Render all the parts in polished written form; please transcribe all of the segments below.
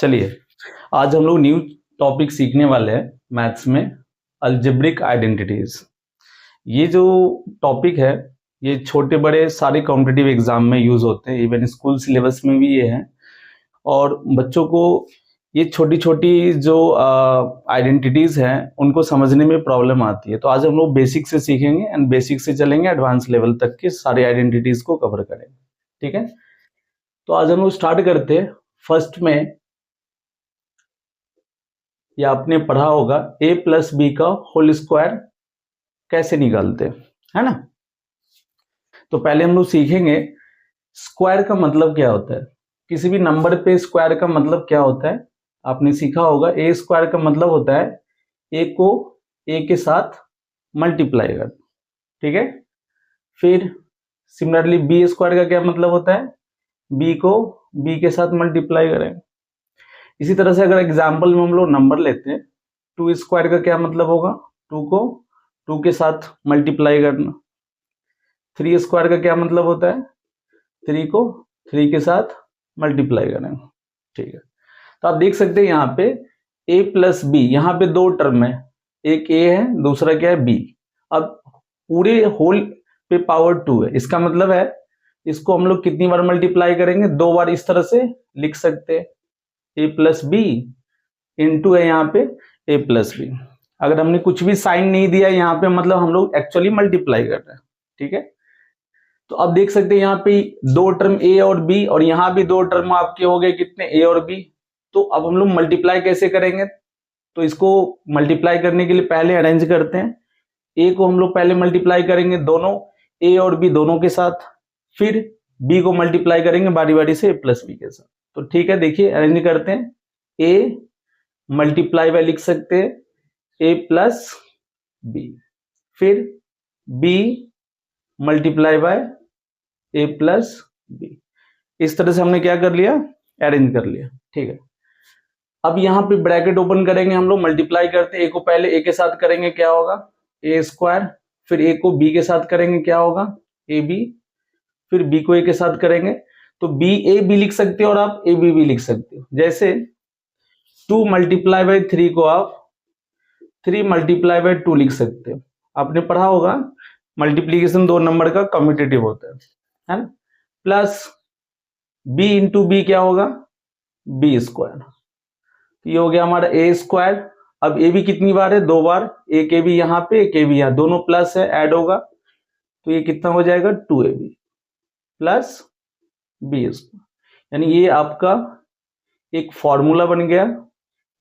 चलिए आज हम लोग न्यू टॉपिक सीखने वाले हैं मैथ्स में, अलजेब्रिक आइडेंटिटीज। ये जो टॉपिक है ये छोटे बड़े सारे कॉम्पिटिटिव एग्जाम में यूज होते हैं, इवन स्कूल सिलेबस में भी ये है। और बच्चों को ये छोटी छोटी जो आइडेंटिटीज हैं उनको समझने में प्रॉब्लम आती है। तो आज हम लोग बेसिक से सीखेंगे एंड बेसिक से चलेंगे एडवांस लेवल तक के सारे आइडेंटिटीज को कवर करेंगे। ठीक है, तो आज हम लोग स्टार्ट करते हैं। फर्स्ट में या आपने पढ़ा होगा a प्लस बी का होल स्क्वायर कैसे निकालते है ना। तो पहले हम लोग सीखेंगे स्क्वायर का मतलब क्या होता है। किसी भी नंबर पे स्क्वायर का मतलब क्या होता है आपने सीखा होगा। ए स्क्वायर का मतलब होता है ए को ए के साथ मल्टीप्लाई कर, ठीक है। फिर सिमिलरली बी स्क्वायर का क्या मतलब होता है, बी को बी के साथ मल्टीप्लाई करें। इसी तरह से अगर एग्जाम्पल में हम लोग नंबर लेते हैं, 2 स्क्वायर का क्या मतलब होगा, 2 को 2 के साथ मल्टीप्लाई करना। 3 स्क्वायर का क्या मतलब होता है, 3 को 3 के साथ मल्टीप्लाई करें, ठीक है। तो आप देख सकते हैं यहाँ पे a प्लस बी, यहाँ पे दो टर्म है, एक a है दूसरा क्या है b। अब पूरे होल पे पावर 2 है, इसका मतलब है इसको हम लोग कितनी बार मल्टीप्लाई करेंगे, 2 बार इस तरह से लिख सकते हैं। a प्लस बी इंटू है यहाँ पे a प्लस बी। अगर हमने कुछ भी साइन नहीं दिया यहाँ पे मतलब हम लोग एक्चुअली मल्टीप्लाई कर रहे हैं, ठीक है। तो अब देख सकते हैं यहाँ पे दो टर्म a और b और यहाँ भी दो टर्म आपके हो गए कितने, a और b। तो अब हम लोग मल्टीप्लाई कैसे करेंगे, तो इसको मल्टीप्लाई करने के लिए पहले अरेंज करते हैं। a को हम लोग पहले मल्टीप्लाई करेंगे दोनों a और b दोनों के साथ, फिर b को मल्टीप्लाई करेंगे बारी बारी से a प्लस बी के साथ। तो ठीक है, देखिए अरेंज करते हैं। a मल्टीप्लाई बाय लिख सकते हैं a प्लस बी, फिर b multiply by a plus B. इस तरह से हमने क्या कर लिया, अरेंज कर लिया, ठीक है। अब यहाँ पे ब्रैकेट ओपन करेंगे हम लोग, मल्टीप्लाई करते हैं। a को पहले a के साथ करेंगे क्या होगा, a स्क्वायर, फिर a को b के साथ करेंगे क्या होगा, ab, फिर b को a के साथ करेंगे तो b a b लिख सकते हो और आप a b भी लिख सकते हो। जैसे 2 मल्टीप्लाई बाय 3 को आप 3 मल्टीप्लाई बाय 2 लिख सकते हो। आपने पढ़ा होगा मल्टीप्लीकेशन दो नंबर का कम्यूटेटिव होता है ना। प्लस b इंटू बी क्या होगा, b स्क्वायर। ये हो गया हमारा a स्क्वायर। अब a भी कितनी बार है, 2 बार, एक a भी यहाँ पे एक a भी यहाँ, दोनों प्लस है ऐड होगा तो ये कितना हो जाएगा 2ab प्लस b स्क्वायर। यानी ये आपका एक फॉर्मूला बन गया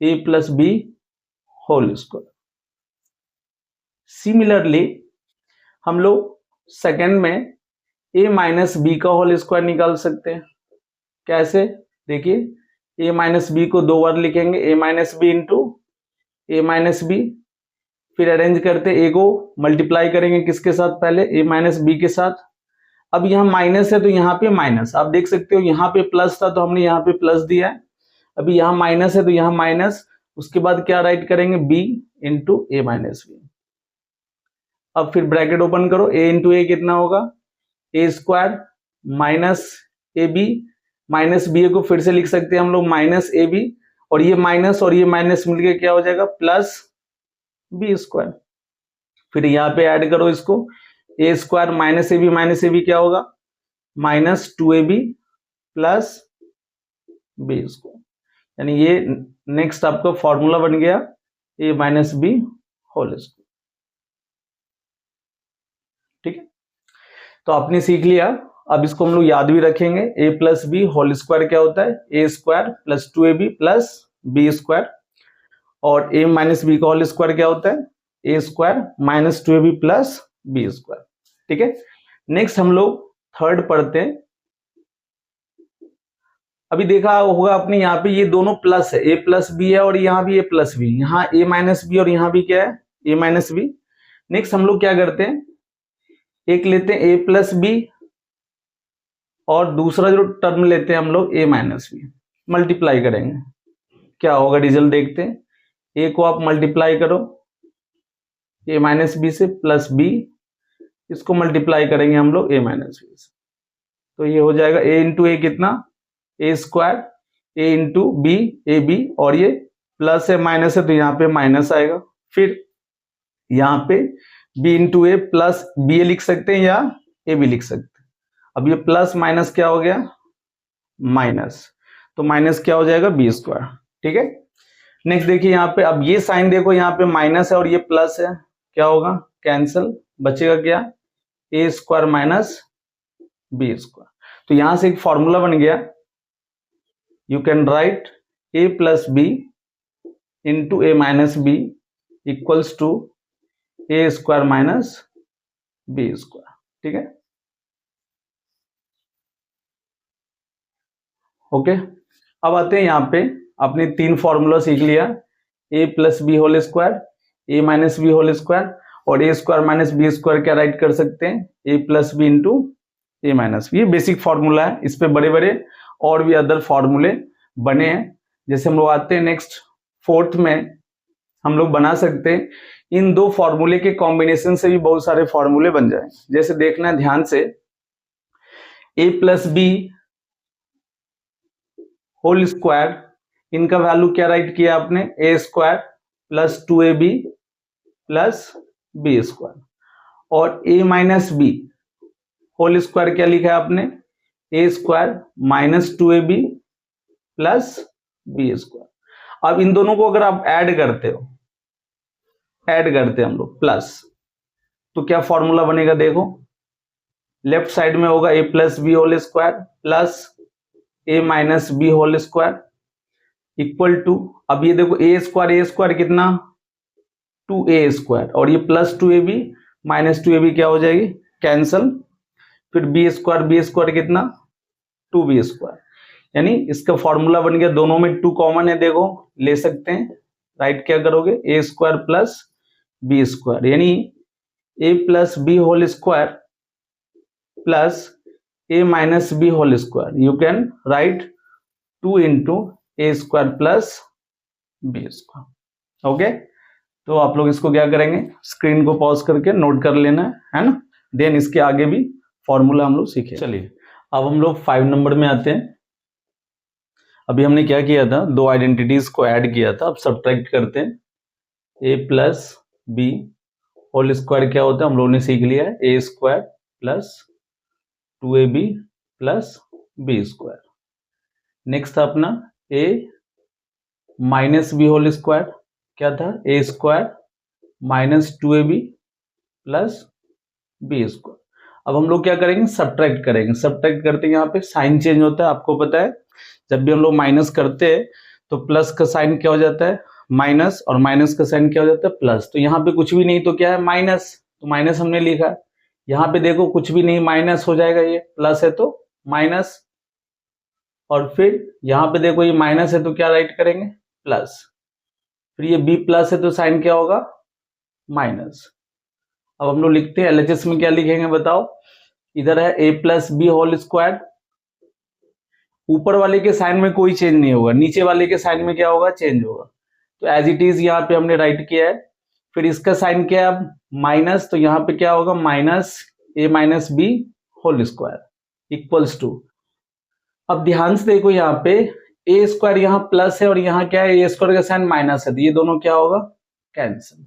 a plus B whole square. Similarly हम लोग सेकंड में a माइनस बी का होल स्क्वायर निकाल सकते हैं। कैसे, देखिए a माइनस बी को 2 बार लिखेंगे, a minus B into a minus B, फिर अरेंज करते a को मल्टीप्लाई करेंगे किसके साथ, पहले a माइनस बी के साथ। अब यहाँ माइनस है तो यहाँ पे माइनस, आप देख सकते हो यहाँ पे प्लस था तो हमने यहाँ पे प्लस दिया है। अभी यहाँ माइनस है तो यहाँ माइनस, उसके बाद क्या राइट करेंगे b into A minus B. अब फिर ब्रैकेट ओपन करो, a इंटू ए कितना होगा, a square minus A B, minus B को फिर से लिख सकते हैं हम लोग माइनस ए बी, और ये माइनस मिलके क्या हो जाएगा प्लस बी स्क्वायर। फिर यहाँ पे ऐड करो इसको, a square minus A B क्या होगा, minus 2ab plus B square. यानी ये नेक्स्ट आपका फॉर्मूला बन गया a minus B whole square, ठीक है। तो आपने सीख लिया, अब इसको हम लोग याद भी रखेंगे। a plus B whole square क्या होता है, a square plus 2ab plus B square, और a माइनस बी का होल स्क्वायर क्या होता है, a square minus 2ab plus B square, ठीक है। नेक्स्ट हम लोग थर्ड पढ़ते हैं। अभी देखा होगा आपने यहाँ पे ये दोनों प्लस है, a प्लस बी है और यहाँ भी a प्लस बी, यहाँ a माइनस बी और यहाँ भी क्या है a माइनस बी। नेक्स्ट हम लोग क्या करते हैं, एक लेते हैं a प्लस बी और दूसरा जो टर्म लेते हैं हम लोग a माइनस बी, मल्टीप्लाई करेंगे क्या होगा रिजल्ट देखते हैं। a को आप मल्टीप्लाई करो a माइनस बी से प्लस b, इसको मल्टीप्लाई करेंगे हम लोग a माइनस बी से, तो ये हो जाएगा a इंटू ए कितना, a square A into B A B, और ये प्लस है माइनस है तो यहाँ पे माइनस आएगा। फिर यहाँ पे बी इंटू ए प्लस बी ए लिख सकते हैं या ए बी लिख सकते हैं। अब ये प्लस माइनस क्या हो गया, माइनस, तो माइनस क्या हो जाएगा, बी स्क्वायर। ठीक है, नेक्स्ट देखिए यहाँ पे, अब ये साइन देखो, यहाँ पे माइनस है और ये प्लस है, क्या होगा, कैंसल, बचेगा क्या, A square minus B square. तो यहां से एक फॉर्मूला बन गया, you can write A plus B into A minus B equals to A square minus B square. ठीक है, ओके। अब आते हैं यहाँ पे, आपने 3 फॉर्मूला सीख लिया, ए प्लस बी होल स्क्वायर, ए माइनस बी होल स्क्वायर, और ए स्क्वायर माइनस बी स्क्वायर क्या राइट कर सकते हैं, a plus B into A minus B. ये बेसिक फॉर्मूला है, इस पे बड़े बड़े और भी अदर फॉर्मूले बने हैं। जैसे हम लोग आते हैं नेक्स्ट 4th में, हम लोग बना सकते हैं इन 2 फॉर्मूले के कॉम्बिनेशन से भी बहुत सारे फॉर्मूले बन जाए। जैसे देखना है ध्यान से, a plus B whole square, इनका वैल्यू क्या राइट किया आपने, a square plus 2ab plus B square, और a minus B whole square क्या लिखा है आपने, a square minus 2ab plus B square. अब इन दोनों को अगर आप ऐड करते हो, ऐड करते हैं हम लोग प्लस, तो क्या फॉर्मूला बनेगा, देखो लेफ्ट साइड में होगा a plus B whole square plus a minus B whole square equal to, अब ये देखो ए स्क्वायर कितना, 2a स्क्वायर, और ये प्लस 2ab माइनस 2ab क्या हो जाएगी, कैंसल, फिर बी स्क्वायर कितना, 2b स्क्वायर, यानी इसका फॉर्मूला बन गया, दोनों में 2 कॉमन है, देखो ले सकते हैं, राइट क्या करोगे, a square plus B square, यानी a plus B whole square plus a minus B whole square, you can write 2 into a square plus B square. Okay, तो आप लोग इसको क्या करेंगे, स्क्रीन को पॉज करके नोट कर लेना है ना, देन इसके आगे भी फॉर्मूला हम लोग सीखे। चलिए अब हम लोग 5 नंबर में आते हैं। अभी हमने क्या किया था, 2 आइडेंटिटीज को ऐड किया था, अब सब्ट्रैक्ट करते हैं। A plus B whole square क्या होता है, हम लोगों ने सीख लिया है, a square plus 2ab plus B square. Next था अपना a minus B whole square, क्या था, a square minus 2ab plus B square. अब हम लोग क्या करेंगे, सब्ट्रैक्ट करेंगे। सब्ट्रैक्ट करते हैं, यहाँ पे साइन चेंज होता है, आपको पता है जब भी हम लोग माइनस करते हैं तो प्लस का साइन क्या हो जाता है, माइनस, और माइनस का साइन क्या हो जाता है, प्लस। तो यहाँ पे कुछ भी नहीं तो क्या है, माइनस, तो माइनस हमने लिखा। यहाँ पे देखो कुछ भी नहीं, माइनस हो जाएगा, ये प्लस है तो माइनस, और फिर यहाँ पे देखो ये माइनस है तो क्या राइट करेंगे, प्लस, फिर ये बी प्लस है तो साइन क्या होगा, माइनस। अब हम लोग लिखते हैं एलएचएस में, क्या लिखेंगे बताओ, इधर है ए प्लस बी होल स्क्वायर, ऊपर वाले के साइन में कोई चेंज नहीं होगा, नीचे वाले के साइन में क्या होगा, चेंज होगा, तो एज इट इज यहाँ पे हमने राइट किया है। फिर इसका साइन क्या है, माइनस, तो यहाँ पे क्या होगा, minus A minus B whole square equals to, अब ध्यान से देखो यहाँ पे ए स्क्वायर यहाँ प्लस है और यहाँ क्या है, ए स्क्वायर का साइन माइनस है, तो ये दोनों क्या होगा, कैंसिल।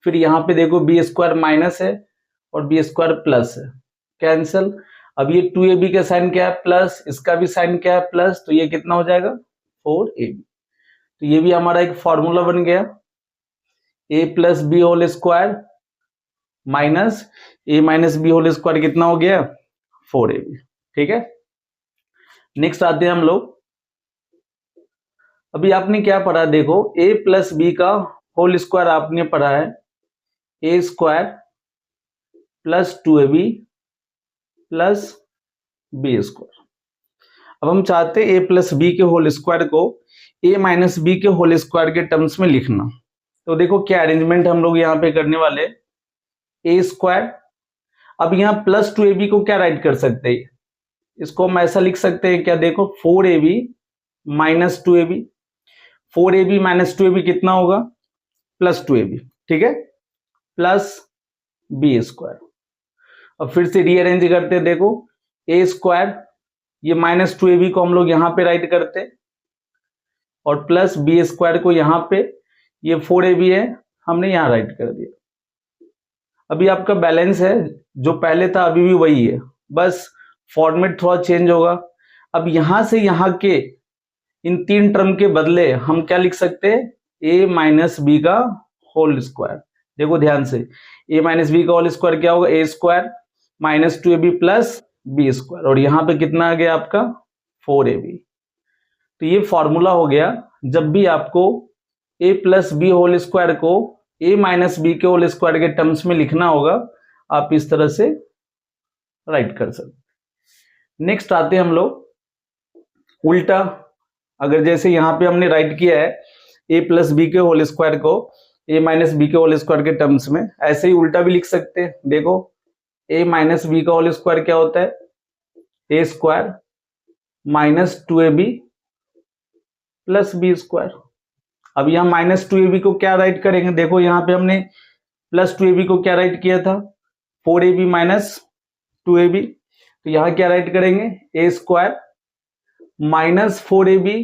फिर यहाँ पे देखो बी स्क्वायर माइनस है और बी स्क्वायर प्लस है, कैंसिल। अब ये 2ab का साइन क्या है, प्लस, इसका भी साइन क्या है, प्लस, तो ये कितना हो जाएगा, 4ab। तो ये भी हमारा एक फॉर्मूला बन गया, a plus B whole square minus A minus B whole square कितना हो गया, 4ab। ठीक है, नेक्स्ट आते हैं हम लोग। अभी आपने क्या पढ़ा, देखो a प्लस बी का होल स्क्वायर आपने पढ़ा है, a square plus 2ab plus B square. अब हम चाहते हैं ए प्लस बी के होल स्क्वायर को ए माइनस बी के होल स्क्वायर के टर्म्स में लिखना। तो देखो क्या अरेंजमेंट हम लोग यहाँ पे करने वाले, ए स्क्वायर, अब यहाँ प्लस 2ab को क्या राइट कर सकते हैं, इसको हम ऐसा लिख सकते हैं क्या, देखो 4ab minus 2ab, 4ab minus 2ab कितना होगा, प्लस 2ab, ठीक है, प्लस बी स्क्वायर। अब फिर से रीअरेंज करते हैं, देखो ए स्क्वायर, ये माइनस 2ab को हम लोग यहाँ पे राइट करते, और प्लस बी स्क्वायर को यहाँ पे, ये 4ab है, हमने यहाँ राइट कर दिया। अभी आपका बैलेंस है, जो पहले था अभी भी वही है, बस फॉर्मेट थोड़ा चेंज होगा। अब यहां से यहाँ के इन 3 टर्म के बदले हम क्या लिख सकते हैं, a माइनस बी का होल स्क्वायर। देखो ध्यान से, a माइनस बी का होल स्क्वायर क्या होगा, a square minus 2ab plus B square, और यहाँ पे कितना आ गया आपका 4ab। तो ये फॉर्मूला हो गया, जब भी आपको a plus B whole square को a माइनस बी के होल स्क्वायर के टर्म्स में लिखना होगा, आप इस तरह से राइट कर सकते। नेक्स्ट आते हैं हम लोग उल्टा। अगर जैसे यहाँ पे हमने राइट किया है a प्लस बी के होल स्क्वायर को a माइनस बी के होल स्क्वायर के टर्म्स में, ऐसे ही उल्टा भी लिख सकते हैं। देखो a माइनस बी का होल स्क्वायर क्या होता है, a square minus 2ab plus B square. अब यहाँ माइनस 2ab को क्या राइट करेंगे, देखो यहाँ पे हमने प्लस 2ab को क्या राइट किया था, 4ab माइनस 2ab। तो यहाँ क्या राइट करेंगे, a square minus 4ab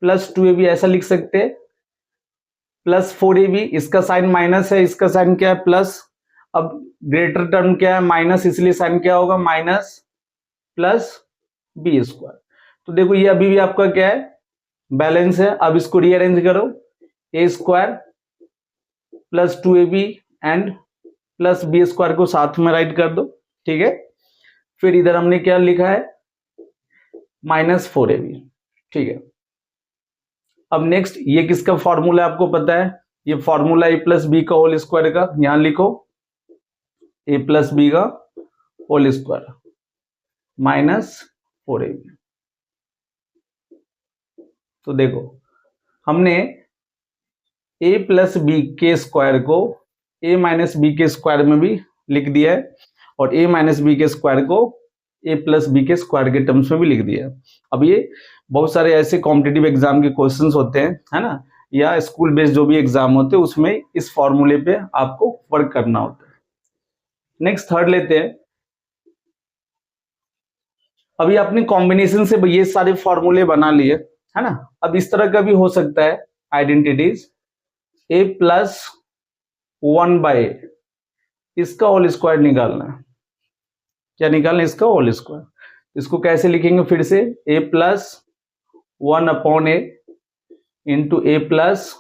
plus 2ab, ऐसा लिख सकते हैं। प्लस 4ab, इसका साइन माइनस है, इसका साइन क्या है, प्लस। अब ग्रेटर टर्म क्या है, माइनस, इसलिए साइन क्या होगा, माइनस प्लस बी स्क्वायर। तो देखो ये अभी भी आपका क्या है, बैलेंस है। अब इसको रीअरेंज करो, a square plus 2ab and plus B square को साथ में राइट कर दो, ठीक है। फिर इधर हमने क्या लिखा है, माइनस 4ab, ठीक है। अब नेक्स्ट, ये किसका फॉर्मूला आपको पता है, ये फॉर्मूला a प्लस बी का होल स्क्वायर का, यहां लिखो a प्लस बी का होल स्क्वायर माइनस 4ab। तो देखो हमने a प्लस बी के स्क्वायर को a माइनस बी के स्क्वायर में भी लिख दिया है, और a माइनस बी के स्क्वायर को a प्लस बी के स्क्वायर के टर्म्स में भी लिख दिया है। अब ये बहुत सारे ऐसे कॉम्पिटिटिव एग्जाम के क्वेश्चंस होते हैं, है ना, या स्कूल बेस्ड जो भी एग्जाम होते हैं उसमें इस फॉर्मूले पे आपको वर्क करना होता है। नेक्स्ट थर्ड लेते हैं। अभी आपने कॉम्बिनेशन से ये सारे फॉर्मूले बना लिए, है ना। अब इस तरह का भी हो सकता है आइडेंटिटीज, a प्लस 1/a, इसका होल स्क्वायर निकालना है। क्या निकालना है, इसका होल स्क्वायर। इसको कैसे लिखेंगे, फिर से a plus 1/a into a plus,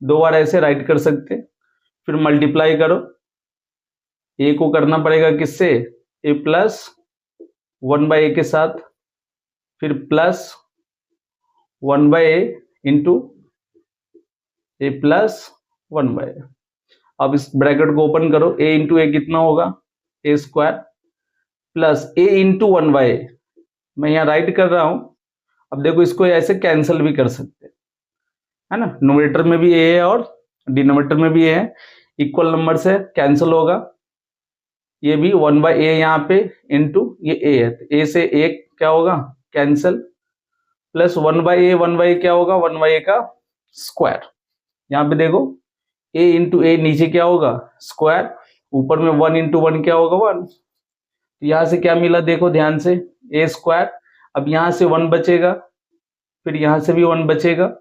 2 बार ऐसे राइट कर सकते, फिर मल्टीप्लाई करो, a को करना पड़ेगा किससे, a प्लस 1/a के साथ, फिर plus 1/a into a plus 1/a। अब इस ब्रैकेट को ओपन करो, a इंटू a कितना होगा, a square plus a into 1/a, मैं यहाँ राइट कर रहा हूं। अब देखो इसको ऐसे कैंसिल भी कर सकते हैं, है ना, न्यूमरेटर में भी a है और डिनोमिनेटर में भी a है, इक्वल नंबर से कैंसिल होगा। ये भी 1/a यहाँ पे इंटू ये a है, तो a से 1 क्या होगा, कैंसिल, प्लस 1/a क्या होगा, 1/a का स्क्वायर। यहाँ पे देखो a इंटू a, नीचे क्या होगा, स्क्वायर, ऊपर में 1 इंटू 1 क्या होगा, 1। तो यहाँ से क्या मिला, देखो ध्यान से, a स्क्वायर। अब यहाँ से 1 बचेगा, फिर यहाँ से भी 1 बचेगा,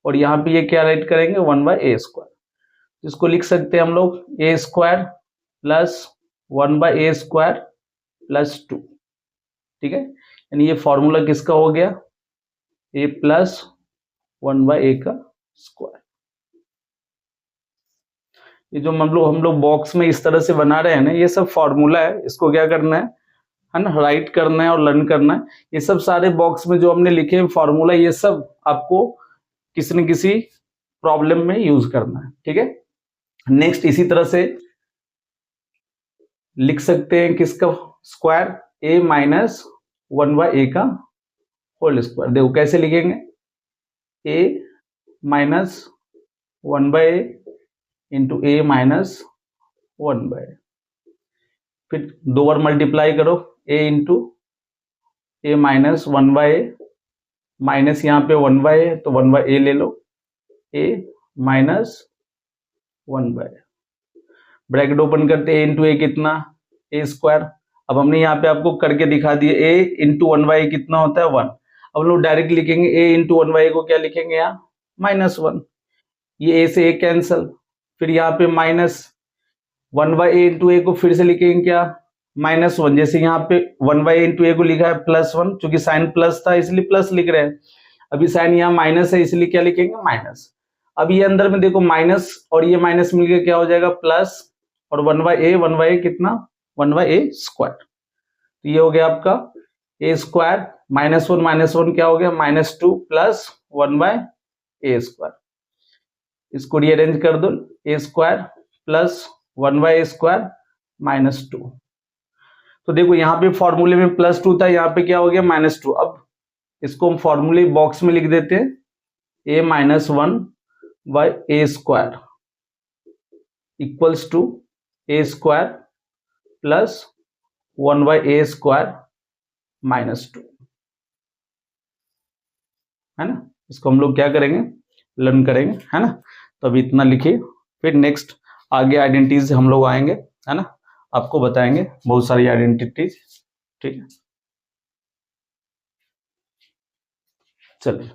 और यहाँ पे ये क्या राइट करेंगे, 1/a स्क्वायर। इसको लिख सकते हैं हम लोग a square plus 1/a square plus 2, ठीक है। यानी ये फॉर्मूला किसका हो गया, a प्लस 1/a का स्क्वायर। ये जो हम लोग बॉक्स में इस तरह से बना रहे हैं ना, ये सब फॉर्मूला है। इसको क्या करना है ना, राइट करना है और लर्न करना है। ये सब सारे बॉक्स में जो हमने लिखे हैं फॉर्मूला, ये सब आपको किसी न किसी प्रॉब्लम में यूज करना है, ठीक है। नेक्स्ट इसी तरह से लिख सकते हैं किसका स्क्वायर, a माइनस 1/a का होल स्क्वायर। देखो कैसे लिखेंगे, a minus 1/a into a minus 1/a, फिर 2 बार मल्टीप्लाई करो, a into a minus 1/a, minus यहाँ पे 1/a है तो 1/a ले लो, a minus 1/a, bracket open करते a इंटू a कितना, a स्क्वायर। अब हमने यहाँ पे आपको करके दिखा दिया, a इंटू 1/a कितना होता है, 1। अब हम लोग डायरेक्ट लिखेंगे a इंटू 1/a को क्या लिखेंगे यहाँ -1, ये a से a कैंसल, फिर यहाँ पे -1/a इंटू a को फिर से लिखेंगे क्या -1, जैसे यहाँ पे 1/a इंटू a को लिखा है +1, चूंकि साइन प्लस था इसलिए प्लस लिख रहे हैं, अभी साइन यहाँ माइनस है इसलिए क्या लिखेंगे माइनस। अब ये अंदर में देखो माइनस और ये माइनस मिलकर क्या हो जाएगा प्लस, और 1/a कितना 1/a स्क्वायर, तो ये हो गया आपका a स्क्वायर -1 क्या हो गया -2 प्लस 1/a स्क्वायर, इसको रीअरेंज कर दो a square plus 1/a square -2। तो देखो यहाँ पे फॉर्मूले में +2 था, यहाँ पे क्या हो गया -2। अब इसको हम फॉर्मूले बॉक्स में लिख देते हैं a -1/a square equals to a square plus 1/a square -2, है ना। इसको हम लोग क्या करेंगे लर्न करेंगे, है ना। तो अभी इतना लिखिए, फिर नेक्स्ट आगे आइडेंटिटीज हम लोग आएंगे, है ना, आपको बताएंगे बहुत सारी आइडेंटिटीज, ठीक है। चलिए।